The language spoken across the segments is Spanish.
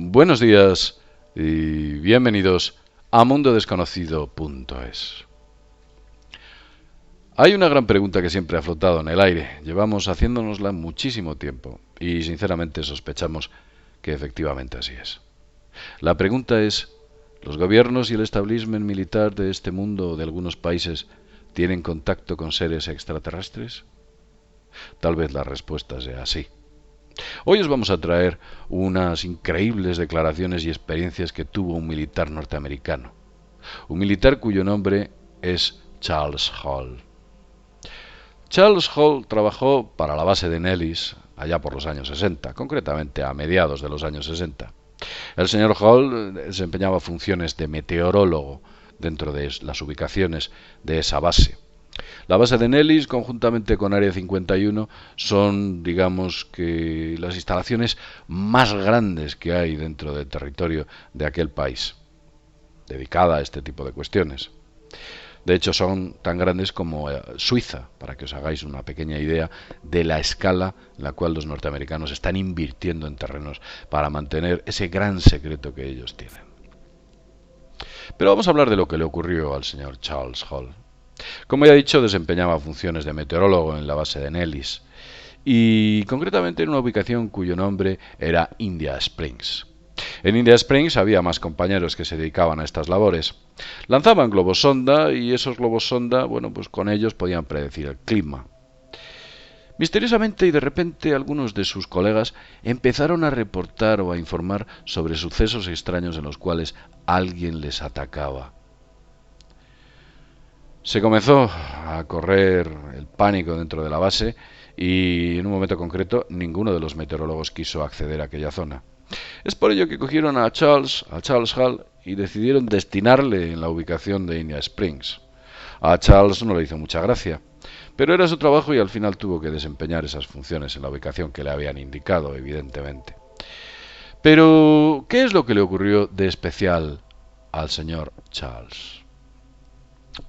Buenos días y bienvenidos a mundodesconocido.es. Hay una gran pregunta que siempre ha flotado en el aire. Llevamos haciéndonosla muchísimo tiempo y sinceramente sospechamos que efectivamente así es. La pregunta es, ¿los gobiernos y el establishment militar de este mundo o de algunos países tienen contacto con seres extraterrestres? Tal vez la respuesta sea sí. Hoy os vamos a traer unas increíbles declaraciones y experiencias que tuvo un militar norteamericano. Un militar cuyo nombre es Charles Hall. Charles Hall trabajó para la base de Nellis allá por los años 60, concretamente a mediados de los años 60. El señor Hall desempeñaba funciones de meteorólogo dentro de las ubicaciones de esa base. La base de Nellis, conjuntamente con Área 51, son, digamos, que las instalaciones más grandes que hay dentro del territorio de aquel país, dedicada a este tipo de cuestiones. De hecho, son tan grandes como Suiza, para que os hagáis una pequeña idea de la escala en la cual los norteamericanos están invirtiendo en terrenos para mantener ese gran secreto que ellos tienen. Pero vamos a hablar de lo que le ocurrió al señor Charles Hall. Como ya he dicho, desempeñaba funciones de meteorólogo en la base de Nellis y concretamente en una ubicación cuyo nombre era India Springs. En India Springs había más compañeros que se dedicaban a estas labores. Lanzaban globos sonda y esos globos sonda, bueno, pues con ellos podían predecir el clima. Misteriosamente y de repente algunos de sus colegas empezaron a reportar o a informar sobre sucesos extraños en los cuales alguien les atacaba. Se comenzó a correr el pánico dentro de la base y en un momento concreto ninguno de los meteorólogos quiso acceder a aquella zona. Es por ello que cogieron a Charles Hall y decidieron destinarle en la ubicación de India Springs. A Charles no le hizo mucha gracia, pero era su trabajo y al final tuvo que desempeñar esas funciones en la ubicación que le habían indicado, evidentemente. Pero, ¿qué es lo que le ocurrió de especial al señor Charles?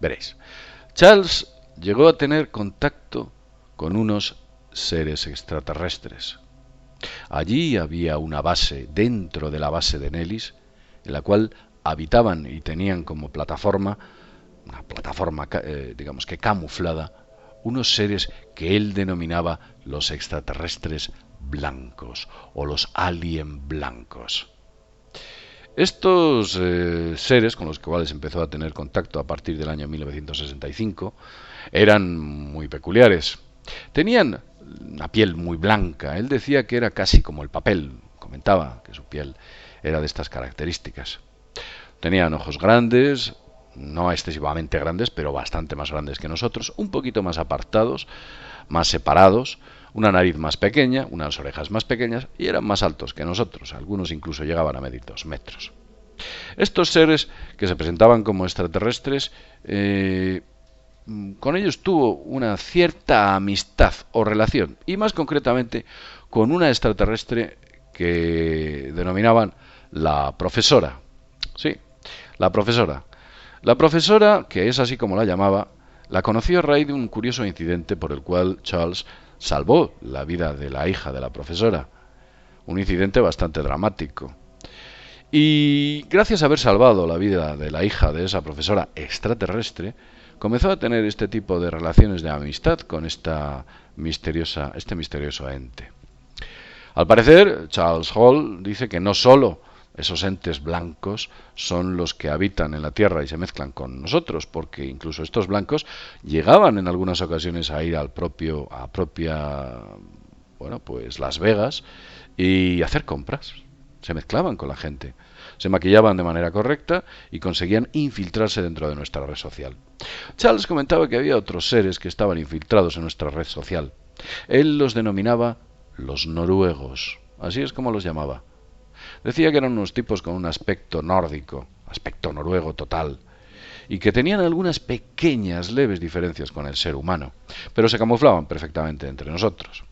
Veréis, Charles llegó a tener contacto con unos seres extraterrestres. Allí había una base dentro de la base de Nellis, en la cual habitaban y tenían como plataforma, una plataforma digamos que camuflada, unos seres que él denominaba los extraterrestres blancos o los alien blancos. Estos seres con los cuales empezó a tener contacto a partir del año 1965 eran muy peculiares. Tenían una piel muy blanca. Él decía que era casi como el papel. Comentaba que su piel era de estas características. Tenían ojos grandes, no excesivamente grandes, pero bastante más grandes que nosotros, un poquito más apartados, más separados, una nariz más pequeña, unas orejas más pequeñas y eran más altos que nosotros, algunos incluso llegaban a medir 2 metros. Estos seres que se presentaban como extraterrestres, con ellos tuvo una cierta amistad o relación, y más concretamente con una extraterrestre que denominaban la profesora. Sí, la profesora. La profesora, que es así como la llamaba, la conoció a raíz de un curioso incidente por el cual Charles salvó la vida de la hija de la profesora. Un incidente bastante dramático. Y gracias a haber salvado la vida de la hija de esa profesora extraterrestre, comenzó a tener este tipo de relaciones de amistad con este misterioso ente. Al parecer, Charles Hall dice que no solo esos entes blancos son los que habitan en la Tierra y se mezclan con nosotros, porque incluso estos blancos llegaban en algunas ocasiones a ir bueno, pues Las Vegas y hacer compras. Se mezclaban con la gente, se maquillaban de manera correcta y conseguían infiltrarse dentro de nuestra red social. Charles comentaba que había otros seres que estaban infiltrados en nuestra red social. Él los denominaba los noruegos, así es como los llamaba. Decía que eran unos tipos con un aspecto nórdico, aspecto noruego total, y que tenían algunas pequeñas, leves diferencias con el ser humano, pero se camuflaban perfectamente entre nosotros.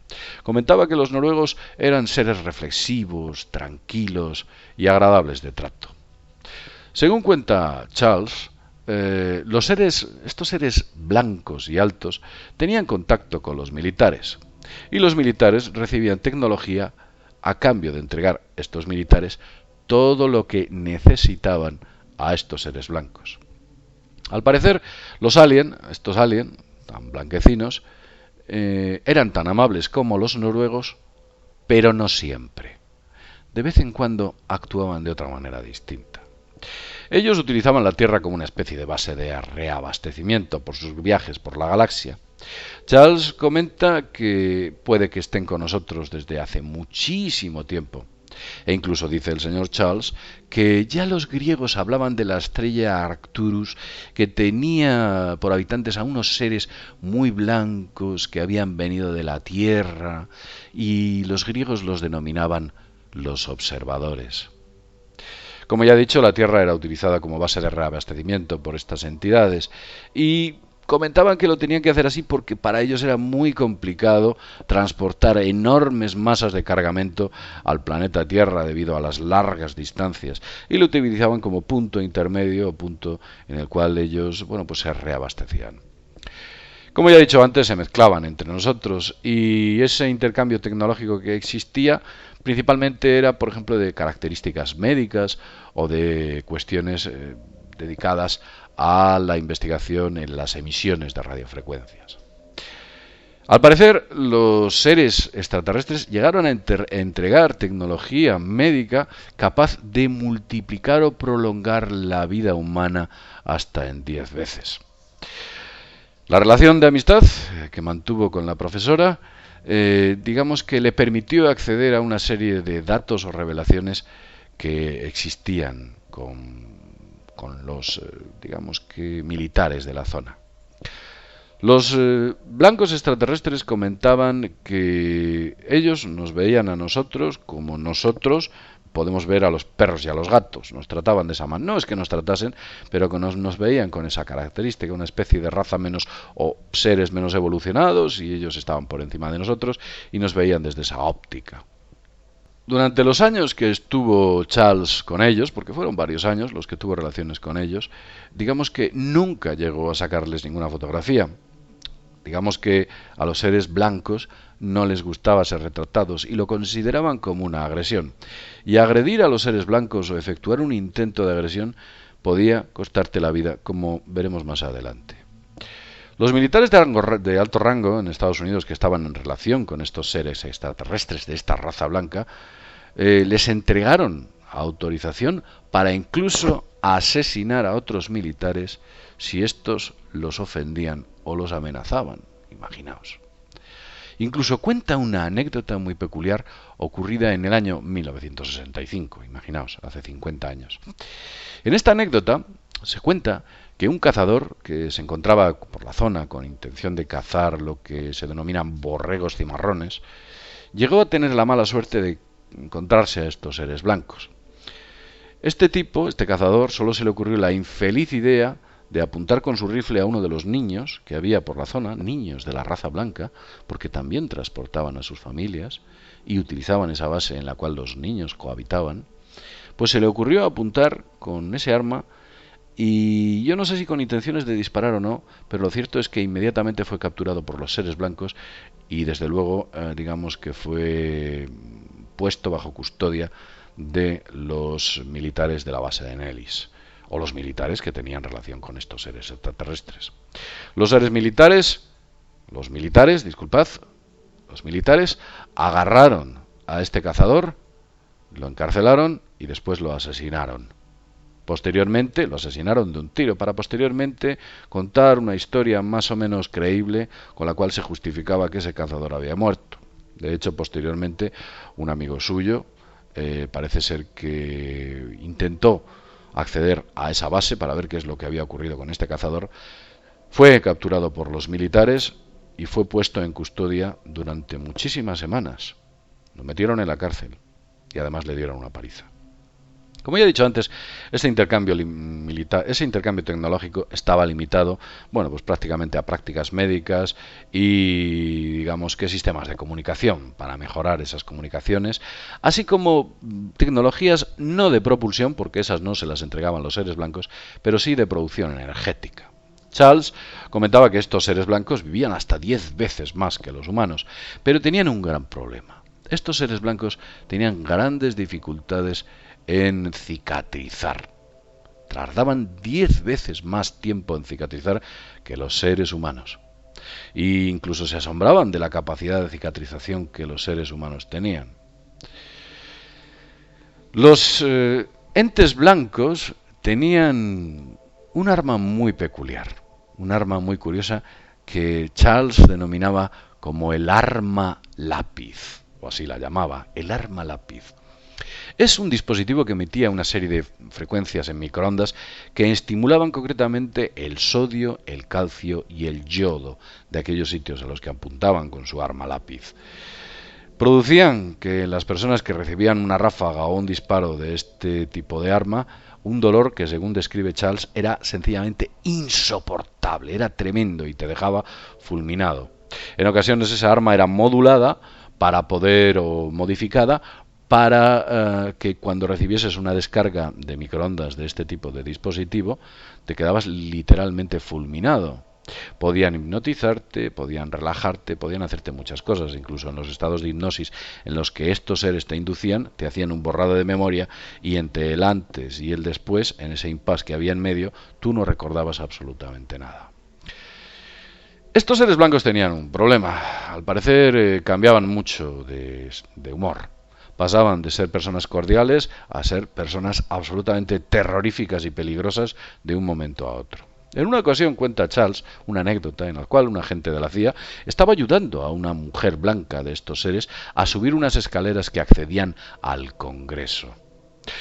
Comentaba que los noruegos eran seres reflexivos, tranquilos y agradables de trato. Según cuenta Charles, estos seres blancos y altos tenían contacto con los militares, y los militares recibían tecnología a cambio de entregar estos militares todo lo que necesitaban a estos seres blancos. Al parecer, estos aliens, tan blanquecinos, eran tan amables como los noruegos, pero no siempre. De vez en cuando actuaban de otra manera distinta. Ellos utilizaban la Tierra como una especie de base de reabastecimiento por sus viajes por la galaxia. Charles comenta que puede que estén con nosotros desde hace muchísimo tiempo. E incluso dice el señor Charles que ya los griegos hablaban de la estrella Arcturus, que tenía por habitantes a unos seres muy blancos que habían venido de la Tierra, y los griegos los denominaban los observadores. Como ya he dicho, la Tierra era utilizada como base de reabastecimiento por estas entidades, y comentaban que lo tenían que hacer así porque para ellos era muy complicado transportar enormes masas de cargamento al planeta Tierra debido a las largas distancias, y lo utilizaban como punto intermedio o punto en el cual ellos, pues se reabastecían. Como ya he dicho antes, se mezclaban entre nosotros, y ese intercambio tecnológico que existía principalmente era, por ejemplo, de características médicas o de cuestiones dedicadas a la investigación en las emisiones de radiofrecuencias. Al parecer, los seres extraterrestres llegaron a entregar tecnología médica capaz de multiplicar o prolongar la vida humana hasta en 10 veces. La relación de amistad que mantuvo con la profesora, digamos que le permitió acceder a una serie de datos o revelaciones que existían con los, militares de la zona. Los blancos extraterrestres comentaban que ellos nos veían a nosotros como nosotros podemos ver a los perros y a los gatos. Nos trataban de esa manera. No es que nos tratasen, pero que nos veían con esa característica, una especie de raza menos o seres menos evolucionados, y ellos estaban por encima de nosotros y nos veían desde esa óptica. Durante los años que estuvo Charles con ellos, porque fueron varios años los que tuvo relaciones con ellos, digamos que nunca llegó a sacarles ninguna fotografía. Digamos que a los seres blancos no les gustaba ser retratados y lo consideraban como una agresión. Y agredir a los seres blancos o efectuar un intento de agresión podía costarte la vida, como veremos más adelante. Los militares de alto rango en Estados Unidos que estaban en relación con estos seres extraterrestres de esta raza blanca les entregaron autorización para incluso asesinar a otros militares si estos los ofendían o los amenazaban. Imaginaos. Incluso cuenta una anécdota muy peculiar ocurrida en el año 1965, imaginaos, hace 50 años. En esta anécdota se cuenta que un cazador que se encontraba por la zona con intención de cazar lo que se denominan borregos cimarrones, llegó a tener la mala suerte de encontrarse a estos seres blancos. Este cazador, solo se le ocurrió la infeliz idea de apuntar con su rifle a uno de los niños que había por la zona, niños de la raza blanca, porque también transportaban a sus familias y utilizaban esa base en la cual los niños cohabitaban. Pues se le ocurrió apuntar con ese arma, y yo no sé si con intenciones de disparar o no, pero lo cierto es que inmediatamente fue capturado por los seres blancos y desde luego digamos que fue puesto bajo custodia de los militares de la base de Nellis, o los militares que tenían relación con estos seres extraterrestres. Los militares agarraron a este cazador, lo encarcelaron y después lo asesinaron. Posteriormente lo asesinaron de un tiro, para posteriormente contar una historia más o menos creíble con la cual se justificaba que ese cazador había muerto. De hecho, posteriormente un amigo suyo parece ser que intentó acceder a esa base para ver qué es lo que había ocurrido con este cazador. Fue capturado por los militares y fue puesto en custodia durante muchísimas semanas. Lo metieron en la cárcel y además le dieron una paliza. Como ya he dicho antes, ese intercambio tecnológico estaba limitado, pues prácticamente a prácticas médicas y, digamos, que sistemas de comunicación para mejorar esas comunicaciones, así como tecnologías no de propulsión, porque esas no se las entregaban los seres blancos, pero sí de producción energética. Charles comentaba que estos seres blancos vivían hasta 10 veces más que los humanos, pero tenían un gran problema. Estos seres blancos tenían grandes dificultades en cicatrizar. Tardaban 10 veces más tiempo en cicatrizar que los seres humanos. E incluso se asombraban de la capacidad de cicatrización que los seres humanos tenían. Los entes blancos tenían un arma muy peculiar, un arma muy curiosa que Charles denominaba como el arma lápiz, o así la llamaba, el arma lápiz. Es un dispositivo que emitía una serie de frecuencias en microondas que estimulaban concretamente el sodio, el calcio y el yodo de aquellos sitios a los que apuntaban con su arma lápiz. Producían que las personas que recibían una ráfaga o un disparo de este tipo de arma, un dolor que, según describe Charles, era sencillamente insoportable, era tremendo y te dejaba fulminado. En ocasiones esa arma era modulada para poder, o modificada, para que cuando recibieses una descarga de microondas de este tipo de dispositivo, te quedabas literalmente fulminado. Podían hipnotizarte, podían relajarte, podían hacerte muchas cosas, incluso en los estados de hipnosis en los que estos seres te inducían, te hacían un borrado de memoria y entre el antes y el después, en ese impasse que había en medio, tú no recordabas absolutamente nada. Estos seres blancos tenían un problema, al parecer cambiaban mucho de humor. Pasaban de ser personas cordiales a ser personas absolutamente terroríficas y peligrosas de un momento a otro. En una ocasión cuenta Charles una anécdota en la cual un agente de la CIA estaba ayudando a una mujer blanca de estos seres a subir unas escaleras que accedían al Congreso.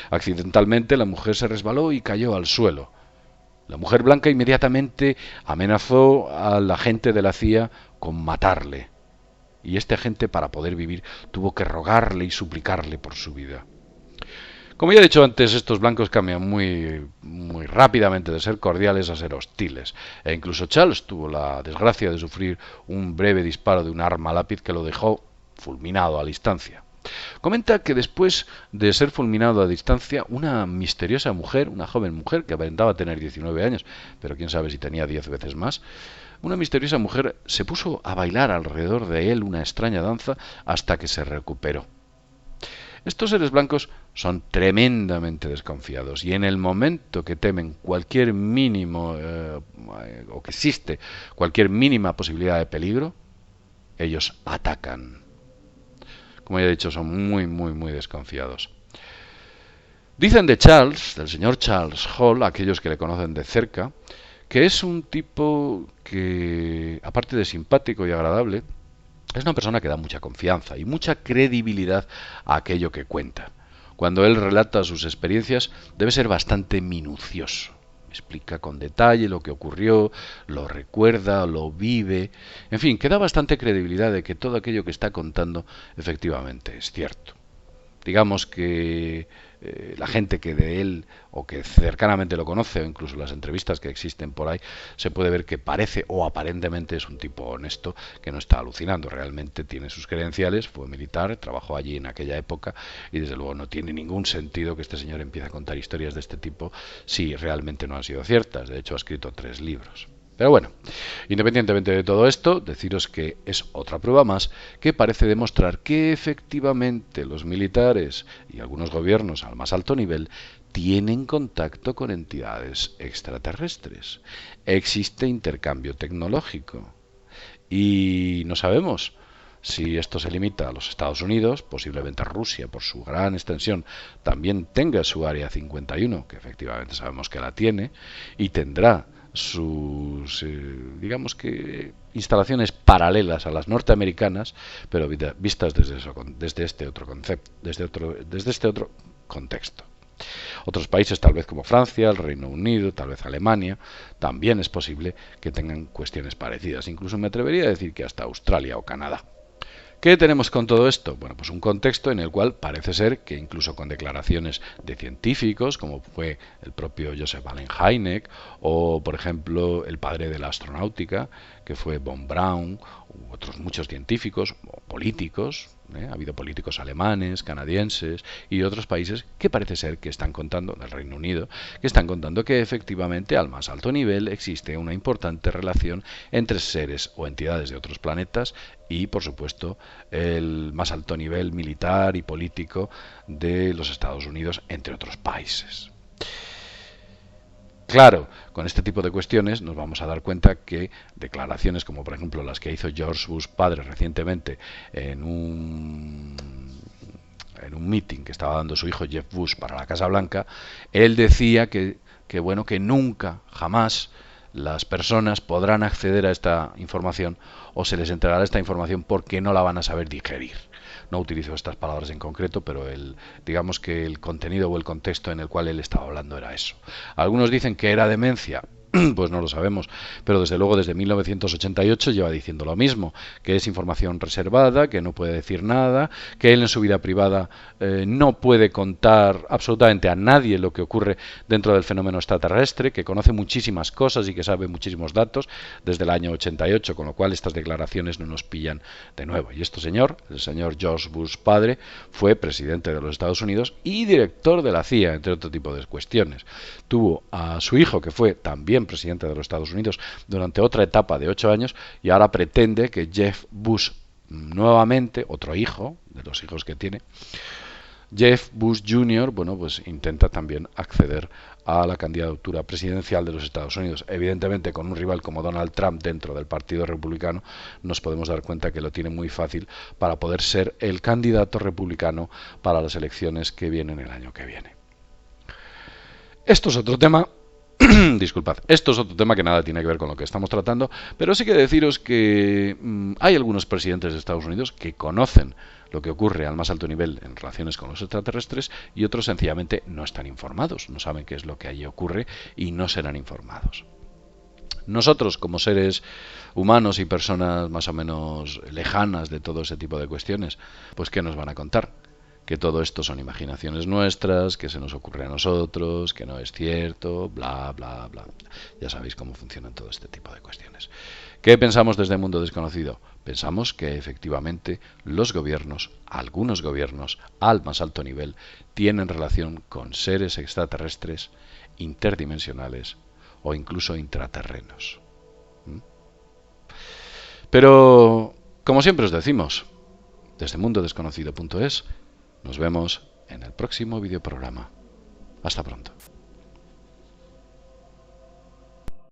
Accidentalmente la mujer se resbaló y cayó al suelo. La mujer blanca inmediatamente amenazó al agente de la CIA con matarle. Y este agente, para poder vivir, tuvo que rogarle y suplicarle por su vida. Como ya he dicho antes, estos blancos cambian muy rápidamente de ser cordiales a ser hostiles. E incluso Charles tuvo la desgracia de sufrir un breve disparo de un arma lápiz que lo dejó fulminado a distancia. Comenta que después de ser fulminado a distancia, una misteriosa mujer, una joven mujer que aparentaba tener 19 años, pero quién sabe si tenía 10 veces más, una misteriosa mujer se puso a bailar alrededor de él una extraña danza hasta que se recuperó. Estos seres blancos son tremendamente desconfiados y en el momento que temen cualquier mínimo o que existe cualquier mínima posibilidad de peligro, ellos atacan. Como ya he dicho, son muy desconfiados. Dicen de Charles, del señor Charles Hall, aquellos que le conocen de cerca, que es un tipo que, aparte de simpático y agradable, es una persona que da mucha confianza y mucha credibilidad a aquello que cuenta. Cuando él relata sus experiencias, debe ser bastante minucioso. Explica con detalle lo que ocurrió, lo recuerda, lo vive. En fin, que da bastante credibilidad de que todo aquello que está contando efectivamente es cierto. Digamos que la gente que de él o que cercanamente lo conoce, o incluso las entrevistas que existen por ahí, se puede ver que parece o aparentemente es un tipo honesto que no está alucinando. Realmente tiene sus credenciales, fue militar, trabajó allí en aquella época y desde luego no tiene ningún sentido que este señor empiece a contar historias de este tipo si realmente no han sido ciertas. De hecho ha escrito 3 libros. Pero bueno, independientemente de todo esto, deciros que es otra prueba más que parece demostrar que efectivamente los militares y algunos gobiernos al más alto nivel tienen contacto con entidades extraterrestres. Existe intercambio tecnológico y no sabemos si esto se limita a los Estados Unidos, posiblemente Rusia, por su gran extensión, también tenga su Área 51, que efectivamente sabemos que la tiene, y tendrá sus, digamos que, instalaciones paralelas a las norteamericanas, pero vistas desde este otro concepto, desde este otro contexto. Otros países, tal vez como Francia, el Reino Unido, tal vez Alemania, también es posible que tengan cuestiones parecidas. Incluso me atrevería a decir que hasta Australia o Canadá. ¿Qué tenemos con todo esto? Bueno, pues un contexto en el cual parece ser que incluso con declaraciones de científicos, como fue el propio Joseph Allen Hynek, o por ejemplo el padre de la astronáutica, que fue Von Braun, u otros muchos científicos, políticos, ha habido políticos alemanes, canadienses y otros países que parece ser que están contando, del Reino Unido, que están contando que efectivamente al más alto nivel existe una importante relación entre seres o entidades de otros planetas y, por supuesto, el más alto nivel militar y político de los Estados Unidos, entre otros países. Claro, con este tipo de cuestiones nos vamos a dar cuenta que declaraciones como por ejemplo las que hizo George Bush padre recientemente en un meeting que estaba dando su hijo Jeff Bush para la Casa Blanca, él decía que nunca, jamás las personas podrán acceder a esta información o se les entregará esta información porque no la van a saber digerir. No utilizo estas palabras en concreto, pero digamos que el contenido o el contexto en el cual él estaba hablando era eso. Algunos dicen que era demencia. Pues no lo sabemos, pero desde luego desde 1988 lleva diciendo lo mismo, que es información reservada, que no puede decir nada, que él en su vida privada no puede contar absolutamente a nadie lo que ocurre dentro del fenómeno extraterrestre, que conoce muchísimas cosas y que sabe muchísimos datos desde el año 88, con lo cual estas declaraciones no nos pillan de nuevo. Y este señor, el señor George Bush padre, fue presidente de los Estados Unidos y director de la CIA, entre otro tipo de cuestiones. Tuvo a su hijo, que fue también presidente de los Estados Unidos durante otra etapa de 8 años, y ahora pretende que Jeff Bush nuevamente, otro hijo de los hijos que tiene, Jeff Bush Jr., pues intenta también acceder a la candidatura presidencial de los Estados Unidos. Evidentemente, con un rival como Donald Trump dentro del Partido Republicano, nos podemos dar cuenta que lo tiene muy fácil para poder ser el candidato republicano para las elecciones que vienen el año que viene. Esto es otro tema. Disculpad, esto es otro tema que nada tiene que ver con lo que estamos tratando, pero sí que deciros que hay algunos presidentes de Estados Unidos que conocen lo que ocurre al más alto nivel en relaciones con los extraterrestres y otros sencillamente no están informados, no saben qué es lo que allí ocurre y no serán informados. Nosotros, como seres humanos y personas más o menos lejanas de todo ese tipo de cuestiones, pues ¿qué nos van a contar? Que todo esto son imaginaciones nuestras, que se nos ocurre a nosotros, que no es cierto, bla, bla, bla. Ya sabéis cómo funcionan todo este tipo de cuestiones. ¿Qué pensamos desde el mundo desconocido? Pensamos que efectivamente los gobiernos, algunos gobiernos, al más alto nivel, tienen relación con seres extraterrestres, interdimensionales o incluso intraterrenos. Pero, como siempre os decimos, desde mundodesconocido.es, nos vemos en el próximo videoprograma. Hasta pronto.